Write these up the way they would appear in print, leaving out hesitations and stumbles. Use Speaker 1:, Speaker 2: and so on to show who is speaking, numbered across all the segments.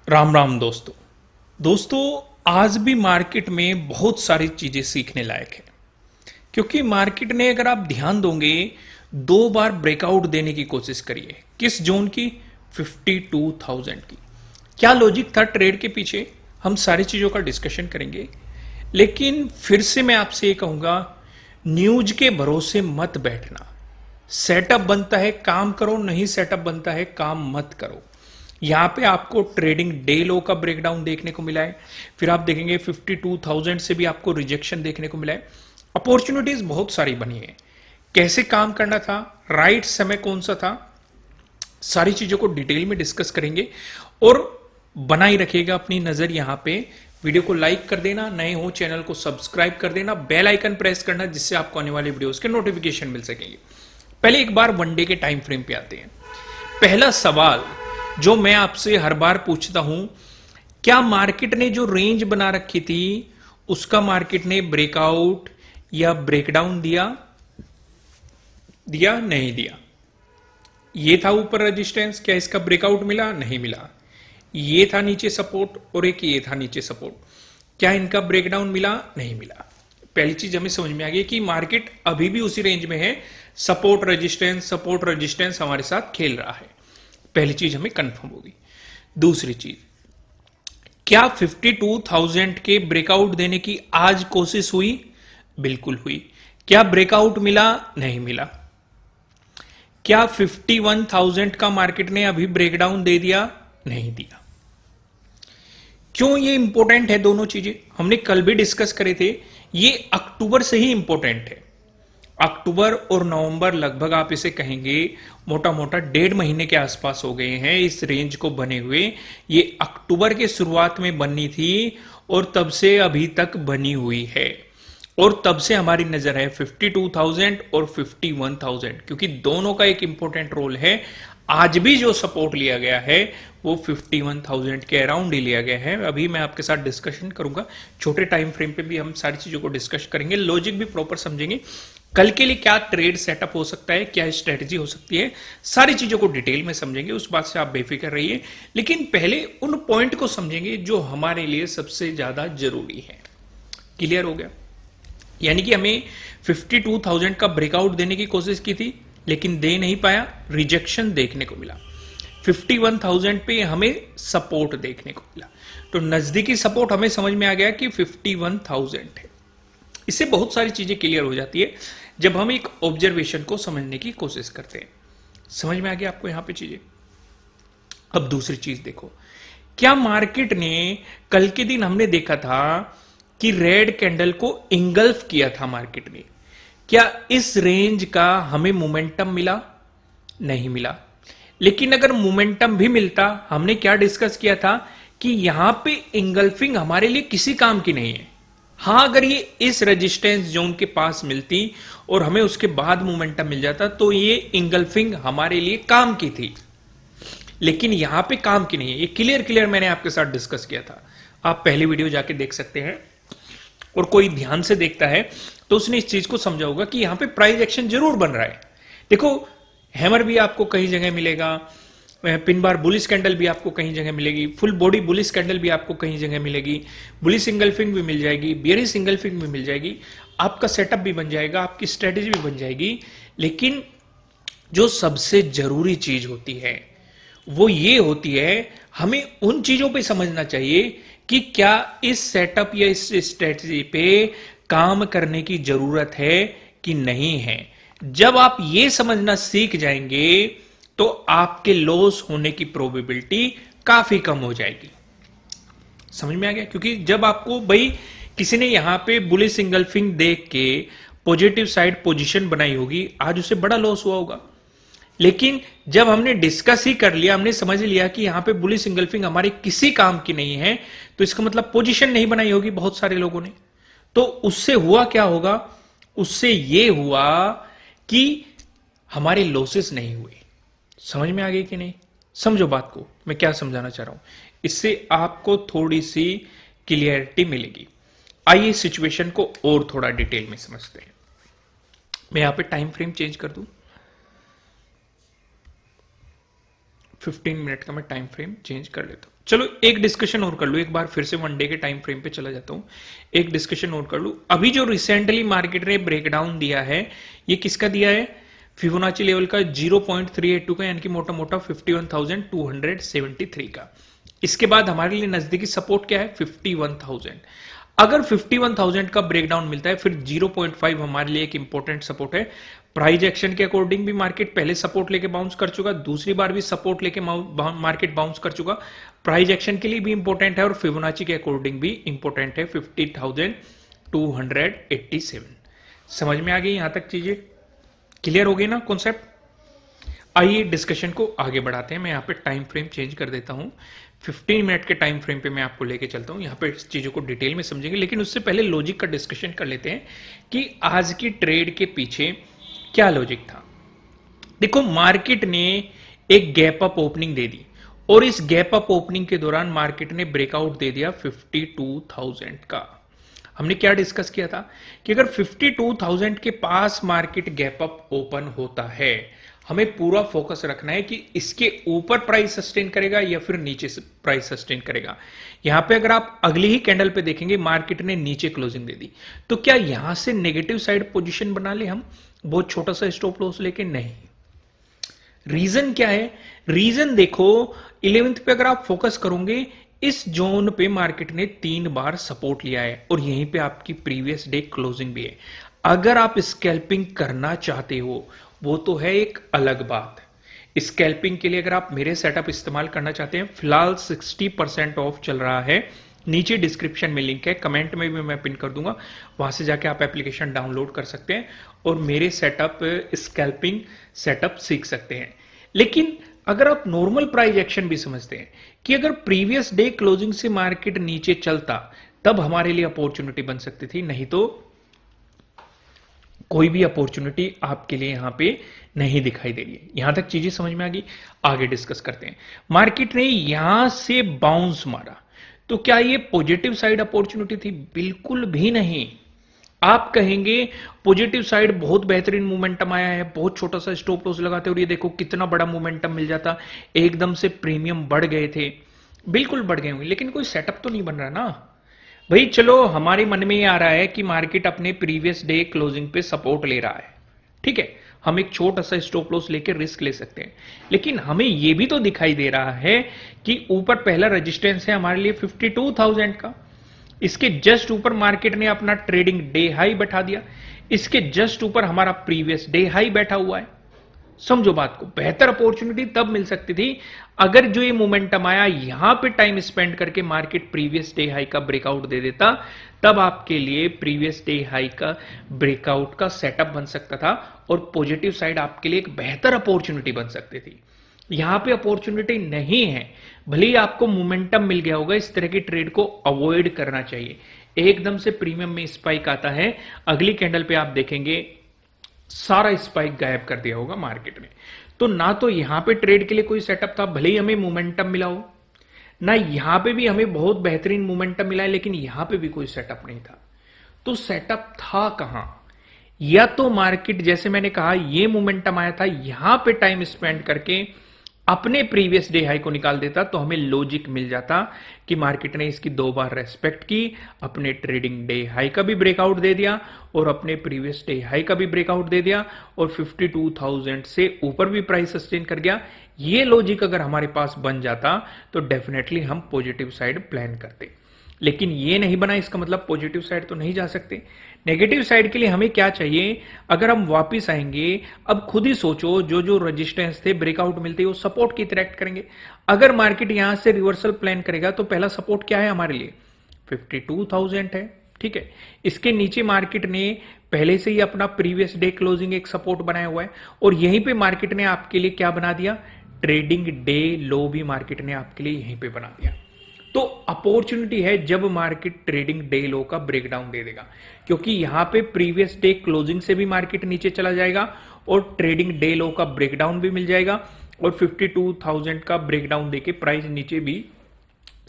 Speaker 1: राम राम दोस्तों आज भी मार्केट में बहुत सारी चीजें सीखने लायक है। क्योंकि मार्केट ने अगर आप ध्यान दोगे 2 बार ब्रेकआउट देने की कोशिश करिए। किस जोन की? 52,000 की। क्या लॉजिक था ट्रेड के पीछे, हम सारी चीजों का डिस्कशन करेंगे। लेकिन फिर से मैं आपसे ये कहूंगा, न्यूज के भरोसे मत बैठना। सेटअप बनता है काम करो, नहीं सेटअप बनता है काम मत करो। यहां पे आपको ट्रेडिंग डे लो का ब्रेकडाउन देखने को मिला है। फिर आप देखेंगे 52,000 से भी आपको रिजेक्शन देखने को मिला है। अपॉर्चुनिटीज बहुत सारी बनी है। कैसे काम करना था, राइट समय कौन सा था, सारी चीजों को डिटेल में डिस्कस करेंगे। और बनाई रखिएगा अपनी नजर यहां पे। वीडियो को लाइक कर देना, नए हो चैनल को सब्सक्राइब कर देना, बेल आइकन प्रेस करना, जिससे आपको आने वाले वीडियोस के नोटिफिकेशन मिल सकेंगे। पहले एक बार वनडे के टाइम फ्रेम पे आते हैं। पहला सवाल जो मैं आपसे हर बार पूछता हूं, क्या मार्केट ने जो रेंज बना रखी थी उसका मार्केट ने ब्रेकआउट या ब्रेकडाउन दिया? दिया नहीं दिया? ये था ऊपर रेजिस्टेंस, क्या इसका ब्रेकआउट मिला? नहीं मिला। ये था नीचे सपोर्ट और एक ये था नीचे सपोर्ट, क्या इनका ब्रेकडाउन मिला? नहीं मिला। पहली चीज हमें समझ में आ गई कि मार्केट अभी भी उसी रेंज में है, सपोर्ट रेजिस्टेंस हमारे साथ खेल रहा है। पहली चीज हमें कंफर्म होगी। दूसरी चीज, क्या 52,000 के ब्रेकआउट देने की आज कोशिश हुई? बिल्कुल हुई। क्या ब्रेकआउट मिला? नहीं मिला। क्या 51,000 का मार्केट ने अभी ब्रेकडाउन दे दिया? नहीं दिया। क्यों ये इंपॉर्टेंट है? दोनों चीजें हमने कल भी डिस्कस करे थे। ये अक्टूबर से ही इंपॉर्टेंट है। अक्टूबर और नवंबर लगभग आप इसे कहेंगे मोटा मोटा 1.5 महीने के आसपास हो गए हैं इस रेंज को बने हुए। ये अक्टूबर के शुरुआत में बननी थी और तब से अभी तक बनी हुई है। और तब से हमारी नजर है 52,000 और 51,000, क्योंकि दोनों का एक इंपॉर्टेंट रोल है। आज भी जो सपोर्ट लिया गया है वो 51,000 के अराउंड ही लिया गया है। अभी मैं आपके साथ डिस्कशन करूंगा, छोटे टाइम फ्रेम पे भी हम सारी चीजों को डिस्कस करेंगे, लॉजिक भी प्रॉपर समझेंगे। कल के लिए क्या ट्रेड सेटअप हो सकता है, क्या स्ट्रेटजी हो सकती है, सारी चीजों को डिटेल में समझेंगे। उस बात से आप बेफिक्र रहिए। लेकिन पहले उन पॉइंट को समझेंगे जो हमारे लिए सबसे ज्यादा जरूरी है। क्लियर हो गया? यानी कि हमें 52,000 का ब्रेकआउट देने की कोशिश की थी लेकिन दे नहीं पाया, रिजेक्शन देखने को मिला। 51,000 पे हमें सपोर्ट देखने को मिला। तो नजदीकी सपोर्ट हमें समझ में आ गया कि 51,000 है। इससे बहुत सारी चीजें क्लियर हो जाती है जब हम एक ऑब्जर्वेशन को समझने की कोशिश करते हैं। समझ में आ गया आपको यहां पे चीजें? अब दूसरी चीज देखो, क्या मार्केट ने कल के दिन हमने देखा था कि रेड कैंडल को इंगल्फ किया था मार्केट ने। क्या इस रेंज का हमें मोमेंटम मिला? नहीं मिला। लेकिन अगर मोमेंटम भी मिलता, हमने क्या डिस्कस किया था कि यहां पे इंगल्फिंग हमारे लिए किसी काम की नहीं है। हां, अगर ये इस रेजिस्टेंस जोन के पास मिलती और हमें उसके बाद मोमेंटम मिल जाता तो ये इंगल्फिंग हमारे लिए काम की थी। लेकिन यहां पे काम की नहीं है। ये क्लियर मैंने आपके साथ डिस्कस किया था, आप पहली वीडियो जाके देख सकते हैं। और कोई ध्यान से देखता है तो उसने इस चीज को समझा होगा कि यहां पे प्राइस एक्शन जरूर बन रहा है। देखो, हैमर भी आपको कहीं जगह मिलेगा, पिन बार बुलिश कैंडल भी आपको कहीं जगह मिलेगी, फुल बॉडी बुलिश कैंडल भी आपको कहीं जगह मिलेगी, बुलिश इंगल्फिंग भी मिल जाएगी, बियरिश इंगल्फिंग भी मिल जाएगी। आपका सेटअप भी बन जाएगा, आपकी स्ट्रेटेजी भी बन जाएगी। लेकिन जो सबसे जरूरी चीज होती है वो ये होती है, हमें उन चीजों पे समझना चाहिए कि क्या इस सेटअप या इस स्ट्रेटजी पे काम करने की जरूरत है कि नहीं है। जब आप ये समझना सीख जाएंगे तो आपके लॉस होने की प्रोबेबिलिटी काफी कम हो जाएगी। समझ में आ गया? क्योंकि जब आपको भाई किसी ने यहां पे बुलिश इंगल्फिंग देख के पॉजिटिव साइड पोजीशन बनाई होगी, आज उसे बड़ा लॉस हुआ होगा। लेकिन जब हमने डिस्कस ही कर लिया, हमने समझ लिया कि यहां पे बुलिश इंगल्फिंग हमारे किसी काम की नहीं है, तो इसका मतलब पोजीशन नहीं बनाई होगी बहुत सारे लोगों ने। तो उससे हुआ क्या होगा? उससे यह हुआ कि हमारे लॉसेस नहीं हुए। समझ में आ गई कि नहीं? समझो बात को, मैं क्या समझाना चाह रहा हूं, इससे आपको थोड़ी सी क्लियरिटी मिलेगी। आइए सिचुएशन को और थोड़ा डिटेल में समझते हैं। मैं यहां पे टाइम फ्रेम चेंज कर दूं। 15 मिनट का मैं टाइम फ्रेम चेंज कर लेता हूँ। चलो एक डिस्कशन और कर लूँ, एक बार फिर से 1 डे के टाइम फ्रेम पे चला जाता हूँ, एक डिस्कशन और कर लूँ। अभी जो रिसेंटली मार्केट ने ब्रेकडाउन दिया है, ये किसका दिया है? फिबोनाची लेवल का 0.382 का, यानी कि मोटा मोटा 51,273 का। इसके बाद हमारे लिए नजदीकी सपोर्ट क्या है? 51,000। अगर 51,000 का ब्रेकडाउन मिलता है, फिर 0.5 हमारे लिए एक इंपॉर्टेंट सपोर्ट है। प्राइस एक्शन के अकॉर्डिंग भी मार्केट पहले सपोर्ट लेके बाउंस कर चुका, दूसरी बार भी सपोर्ट लेके मार्केट बाउंस कर चुका। प्राइस एक्शन के लिए भी इंपॉर्टेंट है और फिबोनाची के अकॉर्डिंग भी इंपॉर्टेंट है 50,287। समझ में आ गई? यहां तक चीजें क्लियर हो गई ना कॉन्सेप्ट? आइए डिस्कशन को आगे बढ़ाते हैं। मैं यहाँ पे टाइम फ्रेम चेंज कर देता हूँ, 15 मिनट के टाइम फ्रेम पे मैं आपको लेके चलता हूँ। यहाँ पे इस चीज़ों को डिटेल में समझेंगे, लेकिन उससे पहले लॉजिक का डिस्कशन कर लेते हैं कि आज की ट्रेड के पीछे क्या लॉजिक था। देखो, मार्केट ने एक गैप अप ओपनिंग दे दी और इस गैप अप ओपनिंग के दौरान मार्केट ने ब्रेकआउट दे दिया 52,000 का। हमने क्या डिस्कस किया था कि अगर 52,000 के पास मार्केट गैप अप ओपन होता है, हमें पूरा फोकस रखना है कि इसके ऊपर प्राइस सस्टेन करेगा या फिर नीचे से प्राइस सस्टेन करेगा। यहां पे अगर आप अगली ही कैंडल पे देखेंगे, मार्केट ने नीचे क्लोजिंग दे दी, तो क्या यहां से नेगेटिव साइड पोजीशन बना ले हम, बहुत छोटा सा स्टॉप लॉस लेके? नहीं। रीजन क्या है? रीजन देखो, 11th पे अगर आप फोकस करोगे, इस जोन पे मार्केट ने 3 बार सपोर्ट लिया है और यहीं पे आपकी प्रीवियस डे क्लोजिंग भी है। अगर आप स्कैल्पिंग करना चाहते हो, वो तो है एक अलग बात। स्कैल्पिंग के लिए अगर आप मेरे सेटअप इस्तेमाल करना चाहते हैं, फिलहाल 60% ऑफ चल रहा है। नीचे डिस्क्रिप्शन में लिंक है, कमेंट में भी मैं पिन कर दूंगा, वहां से जाके आप एप्लीकेशन डाउनलोड कर सकते हैं और मेरे सेटअप स्कैल्पिंग सेटअप सीख सकते हैं। लेकिन अगर आप नॉर्मल प्राइस एक्शन भी समझते हैं कि अगर प्रीवियस डे क्लोजिंग से मार्केट नीचे चलता, तब हमारे लिए अपॉर्चुनिटी बन सकती थी, नहीं तो कोई भी अपॉर्चुनिटी आपके लिए यहां पे नहीं दिखाई दे रही है। यहां तक चीजें समझ में आ गई? आगे डिस्कस करते हैं। मार्केट ने यहां से बाउंस मारा, तो क्या ये पॉजिटिव साइड अपॉर्चुनिटी थी? बिल्कुल भी नहीं। आप कहेंगे पॉजिटिव साइड बहुत बेहतरीन मोमेंटम आया है, बहुत छोटा सा स्टॉप लॉस लगाते और ये देखो कितना बड़ा मोमेंटम मिल जाता, एकदम से प्रीमियम बढ़ गए थे। बिल्कुल बढ़ गए होंगे, लेकिन कोई सेटअप तो नहीं बन रहा ना भाई। चलो, हमारे मन में ये आ रहा है कि मार्केट अपने प्रीवियस डे क्लोजिंग पे सपोर्ट ले रहा है, ठीक है, हम एक छोटा सा स्टॉप लॉस लेकर रिस्क ले सकते हैं। लेकिन हमें यह भी तो दिखाई दे रहा है कि ऊपर पहला रेजिस्टेंस है हमारे लिए 52,000 का, इसके जस्ट ऊपर मार्केट ने अपना ट्रेडिंग डे हाई बैठा दिया, इसके जस्ट ऊपर हमारा प्रीवियस डे हाई बैठा हुआ है। समझो बात को, बेहतर अपॉर्चुनिटी तब मिल सकती थी अगर जो ये मोमेंटम आया यहां पे टाइम स्पेंड करके मार्केट प्रीवियस डे हाई का ब्रेकआउट दे देता, तब आपके लिए प्रीवियस डे हाई का ब्रेकआउट का सेटअप बन सकता था और पॉजिटिव साइड आपके लिए एक बेहतर अपॉर्चुनिटी बन सकती थी। यहां पे अपॉर्चुनिटी नहीं है, भले ही आपको मोमेंटम मिल गया होगा, इस तरह की ट्रेड को अवॉइड करना चाहिए। एकदम से प्रीमियम में स्पाइक आता है, अगली कैंडल पे आप देखेंगे सारा स्पाइक गायब कर दिया होगा मार्केट ने। तो ना तो यहां पे ट्रेड के लिए कोई सेटअप था, भले ही हमें मोमेंटम मिला हो, ना यहां पे भी हमें बहुत बेहतरीन मोमेंटम मिला है, लेकिन यहां पे भी कोई सेटअप नहीं था। तो सेटअप था कहां? या तो मार्केट, जैसे मैंने कहा, ये मोमेंटम आया था, यहां पे टाइम स्पेंड करके अपने प्रीवियस डे हाई को निकाल देता, तो हमें लॉजिक मिल जाता कि मार्केट ने इसकी 2 बार रेस्पेक्ट की, अपने ट्रेडिंग डे हाई का भी ब्रेकआउट दे दिया और अपने प्रीवियस डे हाई का भी ब्रेकआउट दे दिया और 52,000 से ऊपर भी प्राइस सस्टेन कर गया। ये लॉजिक अगर हमारे पास बन जाता तो डेफिनेटली हम पॉजिटिव साइड प्लान करते, लेकिन ये नहीं बना, इसका मतलब पॉजिटिव साइड तो नहीं जा सकते। नेगेटिव साइड के लिए हमें क्या चाहिए? अगर हम वापस आएंगे, अब खुद ही सोचो, जो जो रेजिस्टेंस थे ब्रेकआउट मिलते ही वो सपोर्ट की तरह एक्ट करेंगे। अगर मार्केट यहां से रिवर्सल प्लान करेगा तो पहला सपोर्ट क्या है हमारे लिए? 52,000 है, ठीक है। इसके नीचे मार्केट ने पहले से ही अपना प्रीवियस डे क्लोजिंग एक सपोर्ट बनाया हुआ है और यहीं पे मार्केट ने आपके लिए क्या बना दिया? ट्रेडिंग डे लो भी मार्केट ने आपके लिए यहीं पे बना दिया। तो अपॉर्चुनिटी है जब मार्केट ट्रेडिंग डे लो का ब्रेकडाउन दे देगा, क्योंकि यहां पे प्रीवियस डे क्लोजिंग से भी मार्केट नीचे चला जाएगा और ट्रेडिंग डे लो का ब्रेकडाउन भी मिल जाएगा और 52,000 का ब्रेकडाउन देके प्राइस नीचे भी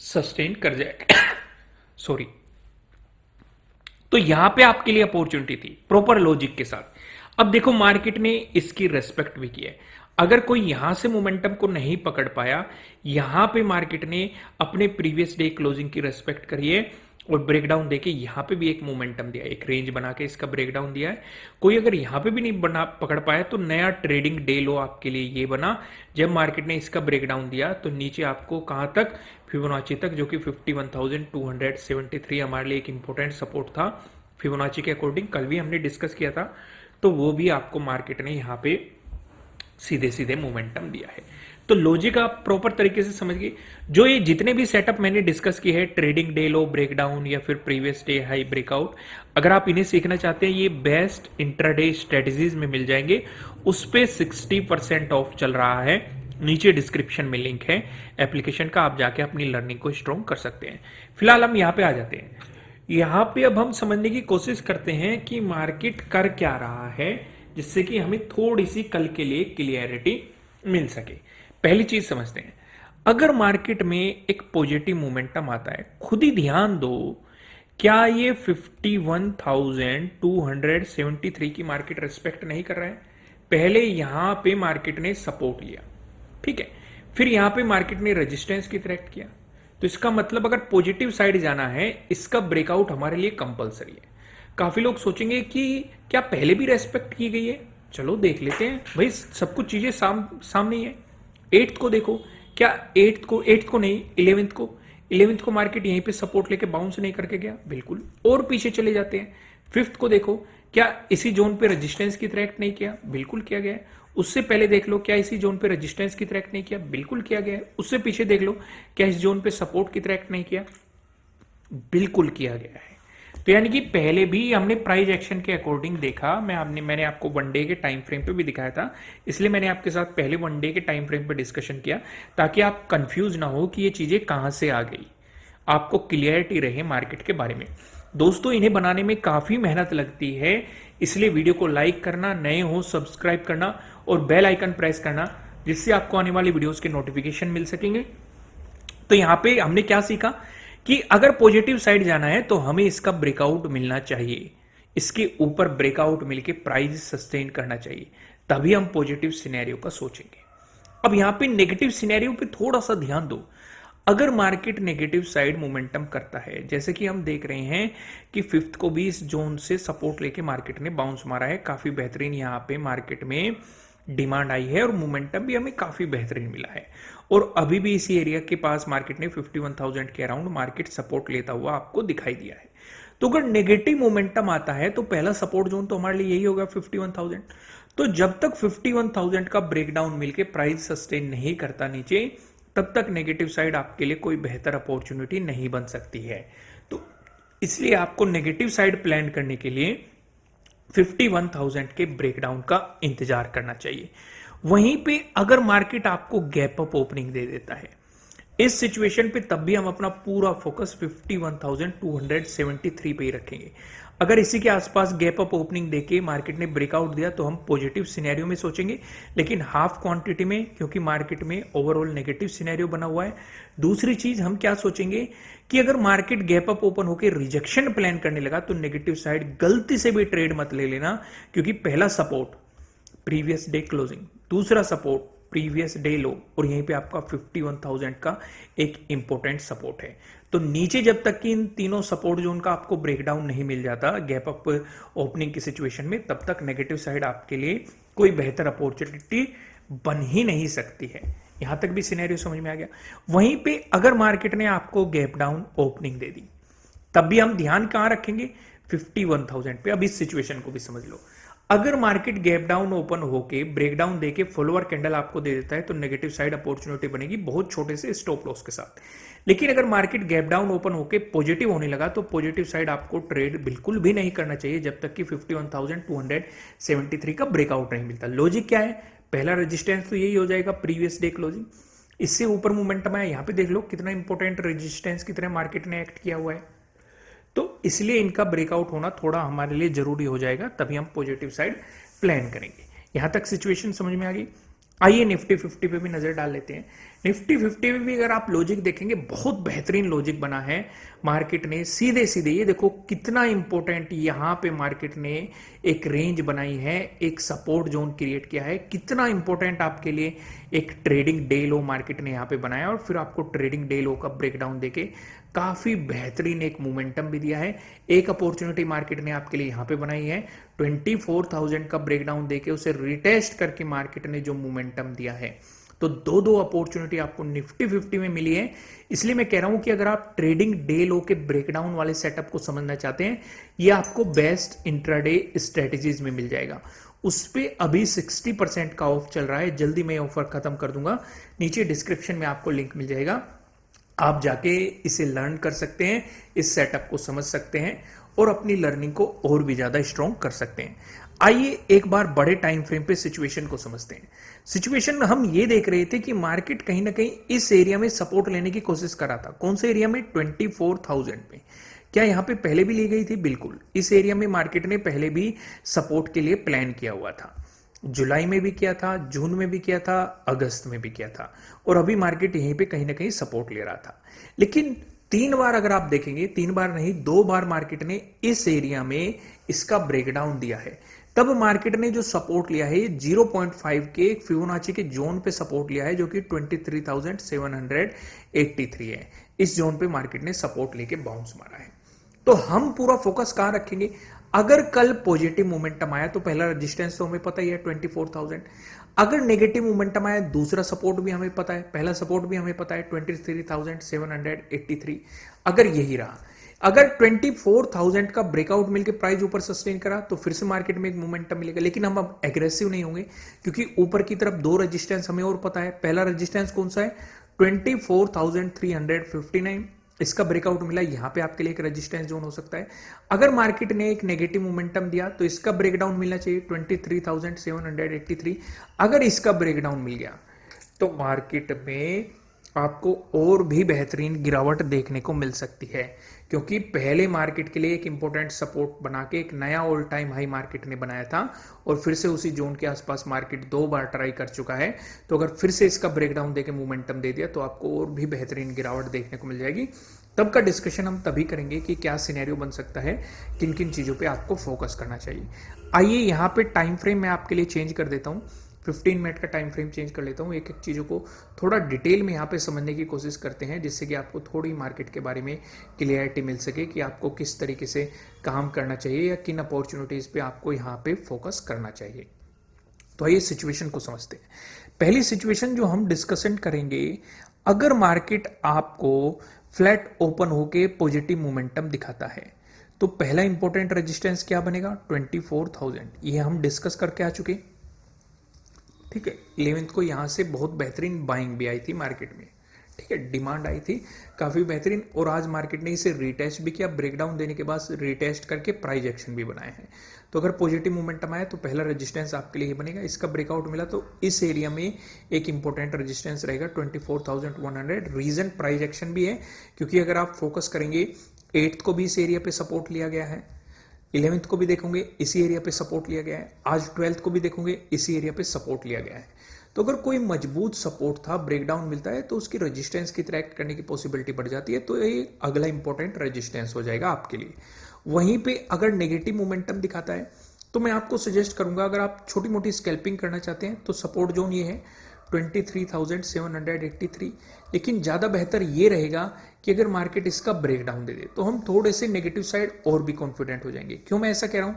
Speaker 1: सस्टेन कर जाएगा। सॉरी। तो यहां पे आपके लिए अपॉर्चुनिटी थी प्रॉपर लॉजिक के साथ। अब देखो, मार्केट ने इसकी रेस्पेक्ट भी की है। अगर कोई यहां से मोमेंटम को नहीं पकड़ पाया, यहां पे मार्केट ने अपने प्रीवियस डे क्लोजिंग की रेस्पेक्ट करी है और ब्रेकडाउन देके यहां पे भी एक मोमेंटम दिया है, एक रेंज बना के इसका ब्रेकडाउन दिया है। कोई अगर यहां पे भी नहीं बना पकड़ पाया तो नया ट्रेडिंग डे लो आपके लिए ये बना जब मार्केट ने इसका ब्रेकडाउन दिया तो नीचे आपको कहां तक, फिबोनाची तक, जो कि 51,273 हमारे लिए एक इंपॉर्टेंट सपोर्ट था फिबोनाची के अकॉर्डिंग, कल भी हमने डिस्कस किया था। तो वो भी आपको मार्केट ने यहाँ पे सीधे सीधे मोमेंटम दिया है। तो लॉजिक आप प्रॉपर तरीके से समझ गए। जो ये जितने भी सेटअप मैंने डिस्कस किए हैं, ट्रेडिंग डे लो ब्रेकडाउन या फिर प्रीवियस डे हाई ब्रेकआउट, अगर आप इन्हें सीखना चाहते हैं ये बेस्ट इंट्राडे स्ट्रेटजीज में मिल जाएंगे। उस पे 60% ऑफ चल रहा है, नीचे डिस्क्रिप्शन में लिंक है एप्लीकेशन का, आप जाके अपनी लर्निंग को स्ट्रॉन्ग कर सकते हैं। फिलहाल हम यहाँ पे आ जाते हैं। यहाँ पे अब हम समझने की कोशिश करते हैं कि मार्केट कर क्या रहा है, जिससे कि हमें थोड़ी सी कल के लिए क्लियरिटी मिल सके। पहली चीज समझते हैं, अगर मार्केट में एक पॉजिटिव मोमेंटम आता है, खुद ही ध्यान दो, क्या ये 51,273 की मार्केट रेस्पेक्ट नहीं कर रहा है? पहले यहां पे मार्केट ने सपोर्ट लिया, ठीक है, फिर यहां पे मार्केट ने रेजिस्टेंस की तरह किया। तो इसका मतलब अगर पॉजिटिव साइड जाना है, इसका ब्रेकआउट हमारे लिए कंपलसरी है। काफी लोग सोचेंगे कि क्या पहले भी रेस्पेक्ट की गई है, चलो देख लेते हैं भाई, सब कुछ चीजें सामने ही है। 8th को देखो, क्या 8th को नहीं, 11th को मार्केट यहीं पे सपोर्ट लेके बाउंस नहीं करके गया, बिल्कुल, और पीछे चले जाते हैं। 5th को देखो, क्या इसी जोन पे रेजिस्टेंस की तरह एक्ट नहीं किया, बिल्कुल किया गया है। उससे पहले देख लो, क्या इसी जोन पे रेजिस्टेंस की तरह एक्ट नहीं किया, बिल्कुल किया गया है। उससे पीछे देख लो, क्या इस जोन पे सपोर्ट की तरह एक्ट नहीं किया, बिल्कुल किया गया है। तो यानी कि पहले भी हमने प्राइस एक्शन के अकॉर्डिंग देखा, मैंने आपको वन डे के टाइम फ्रेम पे भी दिखाया था, इसलिए मैंने आपके साथ पहले वन डे के टाइम फ्रेम पे डिस्कशन किया, ताकि आप कंफ्यूज ना हो कि ये चीजें कहां से आ गई, आपको क्लियरिटी रहे मार्केट के बारे में। दोस्तों, इन्हें बनाने में काफी मेहनत लगती है, इसलिए वीडियो को लाइक करना, नए हो सब्सक्राइब करना और बेल आइकन प्रेस करना, जिससे आपको आने वाली वीडियोस के नोटिफिकेशन मिल सकेंगे। तो यहां पे हमने क्या सीखा कि अगर पॉजिटिव साइड जाना है तो हमें इसका ब्रेकआउट मिलना चाहिए, इसके ऊपर ब्रेकआउट मिलके प्राइस सस्टेन करना चाहिए, तभी हम पॉजिटिव सिनेरियो का सोचेंगे। अब यहां पे नेगेटिव सिनेरियो पे थोड़ा सा ध्यान दो। अगर मार्केट नेगेटिव साइड मोमेंटम करता है, जैसे कि हम देख रहे हैं कि 5th को भी इस जोन से सपोर्ट लेके मार्केट ने बाउंस मारा है, काफी बेहतरीन यहां पे मार्केट में डिमांड आई है और मोमेंटम भी हमें काफी बेहतरीन मिला है। और अभी भी इसी एरिया के पास मार्केट ने 51,000 के अराउंड मार्केट सपोर्ट लेता हुआ आपको दिखाई दिया है। तो अगर नेगेटिव मोमेंटम आता है तो पहला सपोर्ट जोन तो हमारे लिए यही होगा 51,000। तो जब तक 51,000 का ब्रेकडाउन मिलके प्राइस सस्टेन नहीं करता नीचे, तब तक नेगेटिव साइड आपके लिए कोई बेहतर अपॉर्चुनिटी नहीं बन सकती है। तो इसलिए आपको नेगेटिव साइड प्लान करने के लिए 51,000 के ब्रेकडाउन का इंतजार करना चाहिए। वहीं पे अगर मार्केट आपको गैप अप ओपनिंग दे देता है इस सिचुएशन पे, तब भी हम अपना पूरा फोकस 51,273 पे ही रखेंगे। अगर इसी के आसपास गैप अप ओपनिंग देके मार्केट ने ब्रेकआउट दिया तो हम पॉजिटिव सिनेरियो में सोचेंगे, लेकिन हाफ क्वांटिटी में, क्योंकि मार्केट में ओवरऑल नेगेटिव सिनेरियो बना हुआ है। दूसरी चीज हम क्या सोचेंगे कि अगर मार्केट गैप अप ओपन होकर रिजेक्शन प्लान करने लगा तो नेगेटिव साइड गलती से भी ट्रेड मत ले लेना, क्योंकि पहला सपोर्ट प्रीवियस डे क्लोजिंग, दूसरा सपोर्ट प्रीवियस डे लो, और यहीं पे आपका 51,000 का एक इंपॉर्टेंट सपोर्ट है। तो नीचे जब तक कि इन तीनों सपोर्ट जोन का आपको ब्रेकडाउन नहीं मिल जाता गैप अप ओपनिंग की सिचुएशन में, तब तक नेगेटिव साइड आपके लिए कोई बेहतर अपॉर्चुनिटी बन ही नहीं सकती है। यहां तक भी सिनेरियो समझ में आ गया। वहीं पे अगर मार्केट ने आपको गैप डाउन ओपनिंग दे दी, तब भी हम ध्यान कहां रखेंगे, 51,000 पे। अब इस सिचुएशन को भी समझ लो, अगर मार्केट गैप डाउन ओपन होके ब्रेकडाउन देके फॉलोअर कैंडल आपको दे देता है तो नेगेटिव साइड अपॉर्चुनिटी बनेगी बहुत छोटे से स्टॉप लॉस के साथ। लेकिन अगर मार्केट गैप डाउन ओपन होके पॉजिटिव होने लगा तो पॉजिटिव साइड आपको ट्रेड बिल्कुल भी नहीं करना चाहिए जब तक कि 51,273 का ब्रेकआउट नहीं मिलता। लॉजिक क्या है, पहला रेजिस्टेंस तो यही हो जाएगा प्रीवियस डे क्लोजिंग, इससे ऊपर मोमेंटम आया, यहां पे देख लो कितना इंपॉर्टेंट रेजिस्टेंस की तरह मार्केट ने एक्ट किया हुआ है। तो इसलिए इनका ब्रेकआउट होना थोड़ा हमारे लिए जरूरी हो जाएगा, तभी हम पॉजिटिव साइड प्लान करेंगे। यहां तक सिचुएशन समझ में आ गई। आइए निफ्टी 50 पे भी नजर डाल लेते हैं। निफ्टी 50 में भी अगर आप लॉजिक देखेंगे, बहुत बेहतरीन लॉजिक बना है मार्केट ने। सीधे सीधे ये देखो कितना इंपॉर्टेंट यहां पे मार्केट ने एक रेंज बनाई है, एक सपोर्ट जोन क्रिएट किया है। कितना इंपॉर्टेंट आपके लिए एक ट्रेडिंग डे लो मार्केट ने यहाँ पे बनाया, और फिर आपको ट्रेडिंग डे लो का ब्रेकडाउन देके काफी बेहतरीन एक मोमेंटम भी दिया है। एक अपॉर्चुनिटी मार्केट ने आपके लिए यहाँ पे बनाई है, 24,000 का ब्रेकडाउन देके उसे रिटेस्ट करके मार्केट ने जो मोमेंटम दिया है। तो दो दो अपॉर्चुनिटी आपको निफ्टी 50 में मिली है। इसलिए मैं कह रहा हूं कि अगर आप ट्रेडिंग डे लो के ब्रेकडाउन वाले सेटअप को समझना चाहते हैं, ये आपको बेस्ट इंट्राडे स्ट्रेटेजीज में मिल जाएगा। उस पे अभी 60% का ऑफ चल रहा है, जल्दी मैं ऑफर खत्म कर दूंगा। नीचे डिस्क्रिप्शन में आपको लिंक मिल जाएगा, आप जाके इसे लर्न कर सकते हैं, इस सेटअप को समझ सकते हैं और अपनी लर्निंग को और भी ज्यादा स्ट्रॉन्ग कर सकते हैं। आइए एक बार बड़े टाइम फ्रेम पे सिचुएशन को समझते हैं। सिचुएशन में हम ये देख रहे थे कि मार्केट कहीं ना कहीं इस एरिया में सपोर्ट लेने की कोशिश कर रहा था। कौन से एरिया में? 24,000 पे। क्या यहां पे पहले भी ली गई थी? बिल्कुल। इस एरिया में मार्केट ने पहले भी सपोर्ट के लिए प्लान किया हुआ था। जुलाई में भी किया था, जून में भी किया था, अगस्त में भी किया था, और अभी मार्केट यहीं पे कहीं ना कहीं सपोर्ट ले रहा था। लेकिन 3 बार अगर आप देखेंगे, 3 बार नहीं 2 बार मार्केट ने इस एरिया में इसका ब्रेकडाउन दिया है। तब मार्केट ने जो सपोर्ट लिया है 0.5 के फिबोनाची के जोन पे सपोर्ट लिया है, जो कि 23,783 है। इस जोन पे मार्केट ने सपोर्ट लेके बाउंस मारा है। तो हम पूरा फोकस कहां रखेंगे? अगर कल पॉजिटिव मोमेंटम आया तो पहला रेजिस्टेंस तो हमें पता ही है 24,000। अगर नेगेटिव मोमेंटम आया, दूसरा सपोर्ट भी हमें पता है, पहला सपोर्ट भी हमें पता है 23,783। अगर यही रहा, अगर 24,000 का ब्रेकआउट मिलकर प्राइस ऊपर सस्टेन करा तो फिर से मार्केट में एक मोमेंटम मिलेगा। लेकिन हम अब एग्रेसिव नहीं होंगे, क्योंकि ऊपर की तरफ 2 रेजिस्टेंस हमें और पता है। पहला रेजिस्टेंस कौन सा है? 24,359। इसका ब्रेकआउट मिला, यहां पे आपके लिए एक रेजिस्टेंस जोन हो सकता है। अगर मार्केट ने एक नेगेटिव मोमेंटम दिया तो इसका ब्रेकडाउन मिलना चाहिए 23,783। अगर इसका ब्रेकडाउन मिल गया तो मार्केट में आपको और भी बेहतरीन गिरावट देखने को मिल सकती है, क्योंकि पहले मार्केट के लिए एक इंपॉर्टेंट सपोर्ट बना के एक नया ऑल टाइम हाई मार्केट ने बनाया था, और फिर से उसी जोन के आसपास मार्केट 2 बार ट्राई कर चुका है। तो अगर फिर से इसका ब्रेकडाउन देके मोमेंटम दे दिया तो आपको और भी बेहतरीन गिरावट देखने को मिल जाएगी। तब का डिस्कशन हम तभी करेंगे कि क्या सिनेरियो बन सकता है, किन किन चीजों पे आपको फोकस करना चाहिए। आइए यहाँ पे टाइम फ्रेम मैं आपके लिए चेंज कर देता हूँ, 15 मिनट का टाइम फ्रेम चेंज कर लेता हूँ। एक एक चीज़ों को थोड़ा डिटेल में यहाँ पे समझने की कोशिश करते हैं, जिससे कि आपको थोड़ी मार्केट के बारे में क्लियरिटी मिल सके कि आपको किस तरीके से काम करना चाहिए या किन अपॉर्चुनिटीज़ पे आपको यहाँ पे फोकस करना चाहिए। तो आइए सिचुएशन को समझते हैं। पहली सिचुएशन जो हम डिस्कशन करेंगे, अगर मार्केट आपको फ्लैट ओपन होके पॉजिटिव मोमेंटम दिखाता है तो पहला इंपॉर्टेंट रेजिस्टेंस क्या बनेगा? 24,000। ये हम डिस्कस करके आ चुके। ठीक है, 11th को यहां से बहुत बेहतरीन बाइंग भी आई थी मार्केट में। ठीक है, डिमांड आई थी काफी बेहतरीन, और आज मार्केट ने इसे रिटेस्ट भी किया। ब्रेकडाउन देने के बाद रिटेस्ट करके प्राइस एक्शन भी बनाए हैं। तो अगर पॉजिटिव मोमेंटम आया तो पहला रेजिस्टेंस आपके लिए बनेगा। इसका ब्रेकआउट मिला तो इस एरिया में एक इंपॉर्टेंट रेजिस्टेंस रहेगा 24,100। रीजन प्राइस एक्शन भी है, क्योंकि अगर आप फोकस करेंगे 8th को भी इस एरिया पे सपोर्ट लिया गया है, 11th को भी देखोगे इसी एरिया पे सपोर्ट लिया गया है, आज 12th को भी देखोगे इसी एरिया पे सपोर्ट लिया गया है। तो अगर कोई मजबूत सपोर्ट था, ब्रेकडाउन मिलता है तो उसकी रेजिस्टेंस की तरह एक्ट करने की पॉसिबिलिटी बढ़ जाती है, तो ये अगला इंपॉर्टेंट रेजिस्टेंस हो जाएगा आपके लिए। वहीं पे अगर नेगेटिव मोमेंटम दिखाता है तो मैं आपको सजेस्ट करूंगा, अगर आप छोटी मोटी स्कैल्पिंग करना चाहते हैं तो सपोर्ट जोन ये है 23,783। लेकिन ज्यादा बेहतर ये रहेगा कि अगर मार्केट इसका ब्रेकडाउन दे दे तो हम थोड़े से नेगेटिव साइड और भी कॉन्फिडेंट हो जाएंगे। क्यों मैं ऐसा कह रहा हूं?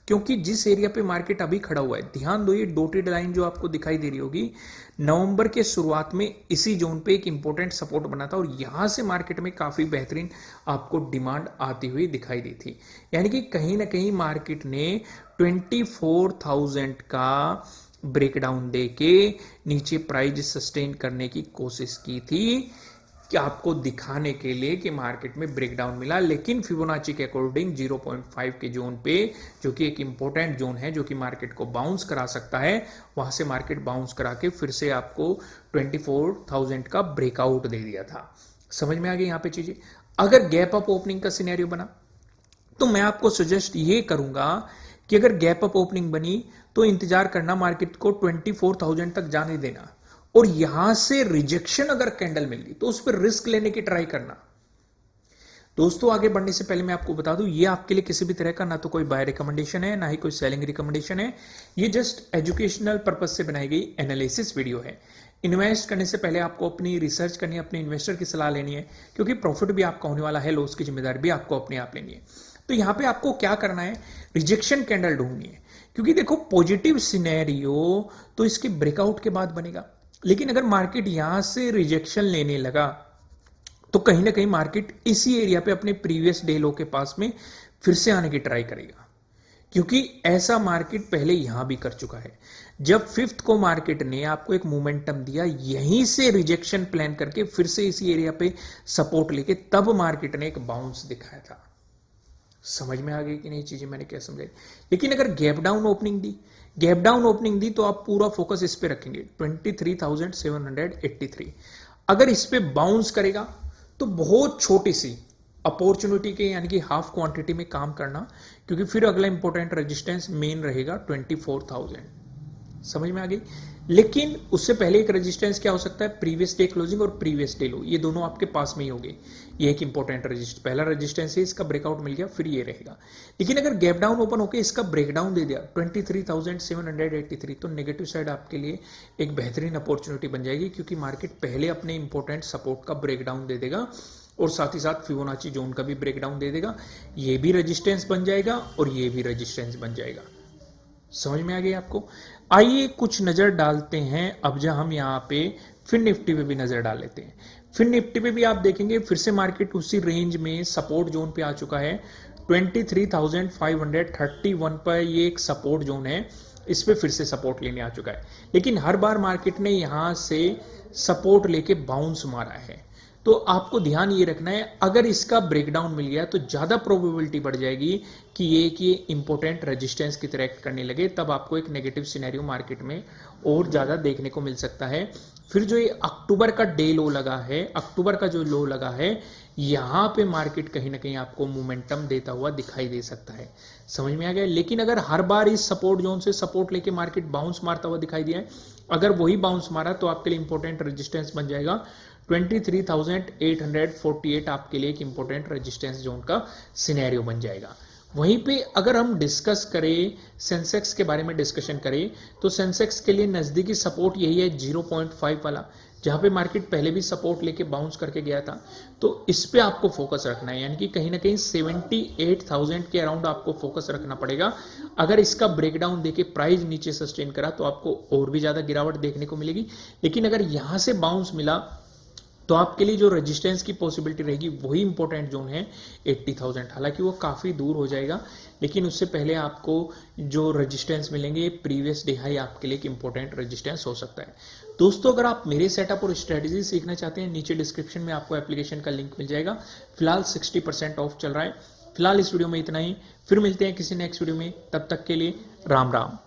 Speaker 1: क्योंकि जिस एरिया पे मार्केट अभी खड़ा हुआ है, ध्यान दो, ये डॉटेड लाइन जो आपको दिखाई दे रही होगी, नवंबर के शुरुआत में इसी जोन पे एक इंपॉर्टेंट सपोर्ट बना था, और यहां से मार्केट में काफी बेहतरीन आपको डिमांड आती हुई दिखाई दी थी। यानी कि कहीं ना कहीं मार्केट ने 24,000 का ब्रेकडाउन देके नीचे प्राइस सस्टेन करने की कोशिश की थी, कि आपको दिखाने के लिए कि मार्केट में ब्रेकडाउन मिला। लेकिन फिबोनाची के अकॉर्डिंग 0.5 के जोन पे, जो कि एक इंपॉर्टेंट जोन है जो कि मार्केट को बाउंस करा सकता है, वहां से मार्केट बाउंस करा के फिर से आपको 24,000 का ब्रेकआउट दे दिया था। समझ में आ गई यहां पे चीजें? अगर गैप अप ओपनिंग का सिनेरियो बना तो मैं आपको सजेस्ट ये करूंगा कि अगर गैप अप ओपनिंग बनी तो इंतजार करना, मार्केट को 24,000 तक जाने देना, और यहां से रिजेक्शन अगर कैंडल मिल गई तो उस पर रिस्क लेने की ट्राई करना। दोस्तों आगे बढ़ने से पहले मैं आपको बता दूं, ये आपके लिए किसी भी तरह का ना तो कोई बाय रिकमेंडेशन है, ना ही कोई सेलिंग रिकमेंडेशन है। ये जस्ट एजुकेशनल पर्पज से बनाई गई एनालिसिस वीडियो है। इन्वेस्ट करने से पहले आपको अपनी रिसर्च करनी है, अपने इन्वेस्टर की सलाह लेनी है, क्योंकि प्रॉफिट भी आपका होने वाला है, लॉस की जिम्मेदारी भी आपको अपने आप लेनी है। तो यहां पे आपको क्या करना है, रिजेक्शन कैंडल ढूंढनी है, क्योंकि देखो पॉजिटिव सिनेरियो तो इसके ब्रेकआउट के बाद बनेगा, लेकिन अगर मार्केट यहां से रिजेक्शन लेने लगा तो कहीं ना कहीं मार्केट इसी एरिया पे अपने प्रीवियस डे लो के पास में फिर से आने की ट्राई करेगा, क्योंकि ऐसा मार्केट पहले यहां भी कर चुका है। जब 5th को मार्केट ने आपको एक मोमेंटम दिया, यहीं से रिजेक्शन प्लान करके फिर से इसी एरिया पे सपोर्ट लेके तब मार्केट ने एक बाउंस दिखाया था। समझ में आ गई कि नहीं चीजें मैंने क्या समझाई। लेकिन अगर गैप डाउन ओपनिंग दी तो आप पूरा फोकस इस पे रखेंगे 23,783। अगर इस पे बाउंस करेगा तो बहुत छोटी सी अपॉर्चुनिटी के यानी कि हाफ क्वांटिटी में काम करना, क्योंकि फिर अगला इंपॉर्टेंट रेजिस्टेंस मेन रहेगा 24,000। समझ में आ गई। लेकिन उससे पहले एक रेजिस्टेंस क्या हो सकता है, प्रीवियस डे क्लोजिंग और प्रीवियस डे लो, ये दोनों आपके पास में ही होंगे। ये एक इंपॉर्टेंट रेजिस्टेंस, पहला रेजिस्टेंस है, इसका ब्रेकआउट मिल गया फिर ये रहेगा। लेकिन अगर गैप डाउन ओपन होकर इसका ब्रेकडाउन दे दिया 23,783, तो नेगेटिव साइड आपके लिए एक बेहतरीन अपॉर्चुनिटी बन जाएगी, क्योंकि मार्केट पहले अपने इंपॉर्टेंट सपोर्ट का ब्रेकडाउन दे देगा और साथ ही साथ फिबोनाची जोन का भी ब्रेकडाउन दे देगा। ये भी रेजिस्टेंस बन जाएगा और ये भी रेजिस्टेंस बन जाएगा। समझ में आ गई आपको। आइए कुछ नजर डालते हैं अब जब हम यहाँ पे फिर निफ्टी पे भी नजर डाल लेते हैं। फिर निफ्टी पे भी आप देखेंगे फिर से मार्केट उसी रेंज में सपोर्ट जोन पे आ चुका है 23,531 पर। ये एक सपोर्ट जोन है, इस पे फिर से सपोर्ट लेने आ चुका है, लेकिन हर बार मार्केट ने यहां से सपोर्ट लेके बाउंस मारा है। तो आपको ध्यान ये रखना है, अगर इसका ब्रेकडाउन मिल गया तो ज्यादा प्रोबेबिलिटी बढ़ जाएगी कि ये इंपॉर्टेंट रेजिस्टेंस की तरह एक्ट करने लगे, तब आपको एक नेगेटिव सिनेरियो मार्केट में और ज्यादा देखने को मिल सकता है। फिर जो ये अक्टूबर का डे लो लगा है, अक्टूबर का जो लो लगा है, यहां पे मार्केट कहीं ना कहीं आपको मोमेंटम देता हुआ दिखाई दे सकता है। समझ में आ गया। लेकिन अगर हर बार इस सपोर्ट जोन से सपोर्ट लेके मार्केट बाउंस मारता हुआ दिखाई दिया है, अगर वही बाउंस मारा तो आपके लिए इंपॉर्टेंट रेजिस्टेंस बन जाएगा 23,848 आपके लिए एक इंपॉर्टेंट रेजिस्टेंस जोन का सिनेरियो बन जाएगा। वहीं पे अगर हम डिस्कस करें सेंसेक्स के बारे में डिस्कशन करें, तो सेंसेक्स के लिए नजदीकी सपोर्ट यही है 0.5 वाला, जहां पे मार्केट पहले भी सपोर्ट लेके बाउंस करके गया था। तो इस पे आपको फोकस रखना है, यानी कि कहीं ना कहीं 78,000 के अराउंड आपको फोकस रखना पड़ेगा। अगर इसका ब्रेकडाउन देके प्राइस नीचे सस्टेन करा तो आपको और भी ज्यादा गिरावट देखने को मिलेगी। लेकिन अगर यहां से बाउंस मिला तो आपके लिए जो रेजिस्टेंस की पॉसिबिलिटी रहेगी वही इंपॉर्टेंट जोन है 80,000। हालांकि वो काफ़ी दूर हो जाएगा, लेकिन उससे पहले आपको जो रेजिस्टेंस मिलेंगे प्रीवियस डे हाई आपके लिए एक इंपॉर्टेंट रेजिस्टेंस हो सकता है। दोस्तों अगर आप मेरे सेटअप और स्ट्रेटजी सीखना चाहते हैं, नीचे डिस्क्रिप्शन में आपको एप्लीकेशन का लिंक मिल जाएगा। फिलहाल 60% ऑफ चल रहा है। फिलहाल इस वीडियो में इतना ही, फिर मिलते हैं किसी नेक्स्ट वीडियो में, तब तक के लिए राम राम।